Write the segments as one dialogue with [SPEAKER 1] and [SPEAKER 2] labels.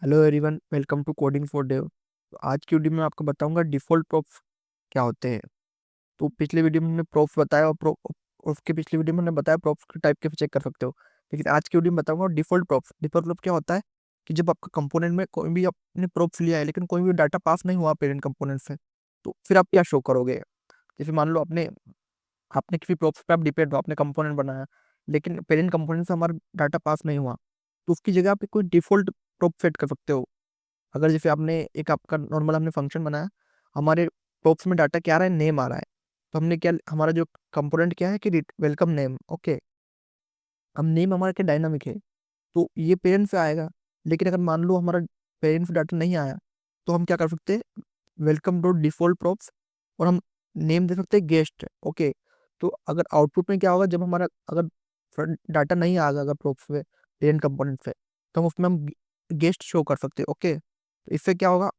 [SPEAKER 1] Hello everyone, welcome to coding for Dev. तो आज की वीडियो में आपको बताऊंगा डिफ़ॉल्ट प्रॉप्स क्या होते हैं। तो पिछले वीडियो में हमने प्रॉप्स बताया और उसके पिछले वीडियो में हमने बताया प्रॉप्स के टाइप कैसे चेक कर सकते हो। लेकिन आज की वीडियो में बताऊंगा डिफ़ॉल्ट प्रॉप्स। डिफ़ॉल्ट प्रॉप क्या होता है कि जब आपका कंपोनेंट में कोई भी आपने प्रॉप्स लिया है लेकिन कोई भी डाटा पास नहीं हुआ पेरेंट कंपोनेंट से, तो फिर आप क्या शो करोगे। जैसे मान लो आपने आपने किसी प्रॉप्स पे आप डिपेंड हो, आपने कंपोनेंट बनाया लेकिन पेरेंट कंपोनेंट से हमारा डाटा पास नहीं हुआ, तो उसकी जगह आप कोई डिफ़ॉल्ट प्रॉप सेट कर सकते हो। अगर जैसे आपने एक आपका नॉर्मल हमने फंक्शन बनाया, हमारे प्रॉप्स में डाटा क्या आ रहा है, नेम आ रहा है। तो हमने क्या, हमारा जो कंपोनेंट क्या है कि वेलकम नेम। ओके, अब नेम हमारा क्या डायनामिक है, तो ये पेरेंट से आएगा। लेकिन अगर मान लो हमारा पेरेंट से डाटा नहीं आया, तो हम क्या कर सकते हैं, वेलकम डॉट डिफॉल्ट प्रॉप्स, और हम नेम दे सकते हैं गेस्ट। ओके, तो अगर आउटपुट में क्या होगा, जब हमारा अगर डाटा नहीं आएगा अगर प्रॉप्स में पेरेंट कंपोनेंट से, तो हम उसमें हम गेस्ट शो कर सकते हैं। ओके, तो इससे क्या होगा,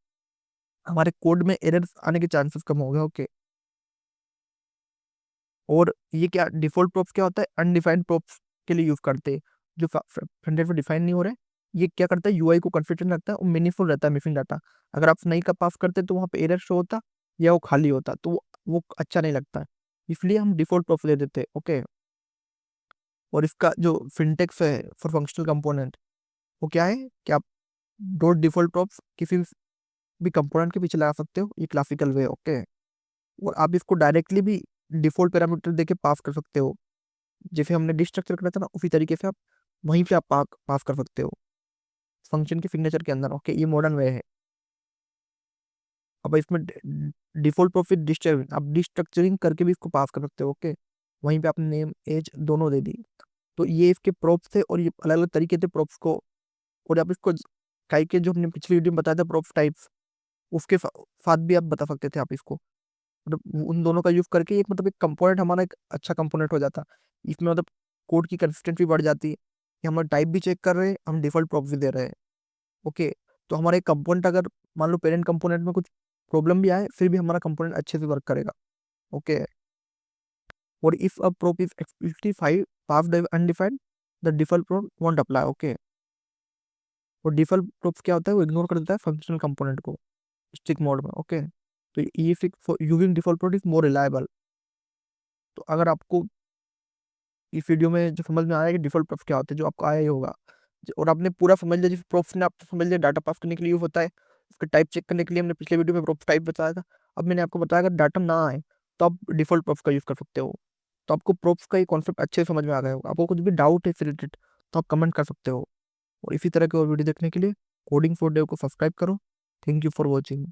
[SPEAKER 1] हमारे कोड में एरर्स आने के चांसेस कम हो गए। ओके, और ये क्या डिफॉल्ट प्रॉप्स क्या होता है, अनडिफाइंड प्रॉप्स के लिए यूज करते हैं जो फ्रंट एंड पे डिफाइन नहीं हो रहे। ये क्या करता है, यूआई को कंसिस्टेंट रखता है और मीनिंगफुल रहता है मिसिंग डाटा। अगर आप नहीं का पास करते तो वहाँ पे एरर शो होता या वो खाली होता, तो वो अच्छा नहीं लगता है। इसलिए हम डिफॉल्ट प्रॉप्स दे देते हैं। ओके, और इसका जो सिंटेक्स है फॉर फंक्शनल कंपोनेंट, वो क्या है कि आप डॉट डिफॉल्ट प्रॉप्स किसी भी कंपोनेंट के पीछे लगा सकते हो, ये क्लासिकल वे। ओके, और आप इसको डायरेक्टली भी डिफॉल्ट पैरामीटर देके पास कर सकते हो। जैसे हमने डिस्ट्रक्चर करा था ना, उसी तरीके से आप वहीं पे आप पास कर सकते हो फंक्शन के सिग्नेचर के अंदर। ओके, ये मॉडर्न वे है। अब इसमें डिफॉल्ट प्रॉफिट डिस्टर्बिंग, आप डिस्ट्रक्चरिंग करके भी इसको पास कर सकते हो। ओके, वहीं पे आपने नेम एज दोनों दे दी। तो ये इसके प्रॉप्स थे, और ये अलग अलग तरीके थे प्रॉप्स को। और आप इसको काई के जो हमने पिछली वीडियो में बताया था प्रॉप्स टाइप्स, उसके साथ भी आप बता सकते थे आप इसको। मतलब उन दोनों का यूज करके एक मतलब एक कंपोनेंट हमारा एक अच्छा कंपोनेंट हो जाता। इसमें मतलब कोड की कंसिस्टेंसी बढ़ जाती है कि हम टाइप भी चेक कर रहे हैं, हम डिफॉल्ट प्रॉप भी दे रहे हैं। ओके, तो हमारा एक कंपोनेंट अगर मान लो पेरेंट कंपोनेंट में कुछ प्रॉब्लम भी आए, फिर भी हमारा कंपोनेंट अच्छे से वर्क करेगा। ओके, और if a prop is explicitly passed undefined, the default prop won't apply। Okay, और डिफॉल्ट prop क्या होता है, वो इग्नोर कर देता है फंक्शनल कंपोनेंट को स्टिक मोड में। ओके, तो ये fix using default prop is more reliable. तो अगर आपको इस वीडियो में जो समझ में आया कि डिफॉल्ट प्रॉप्स क्या होते हैं, जो आपको आया ही होगा, और आपने पूरा समझ लिया, जिस प्रॉप्स ने आपको समझ लिया डाटा पास करने के लिए यूज होता है, उसका टाइप चेक करने के लिए हमने पिछले वीडियो में प्रॉप्स टाइप बताया था। अब मैंने आपको बताया अगर डाटा ना आए तो आप डिफॉल्ट प्रॉप्स का यूज कर सकते हो। तो आपको प्रॉप्स का ये कॉन्सेप्ट अच्छे से समझ में आ गया होगा। आपको कुछ भी डाउट है रिलेटेड तो आप कमेंट कर सकते हो। और इसी तरह के और वीडियो देखने के लिए कोडिंग फॉर डेव को सब्सक्राइब करो। Thank you for watching.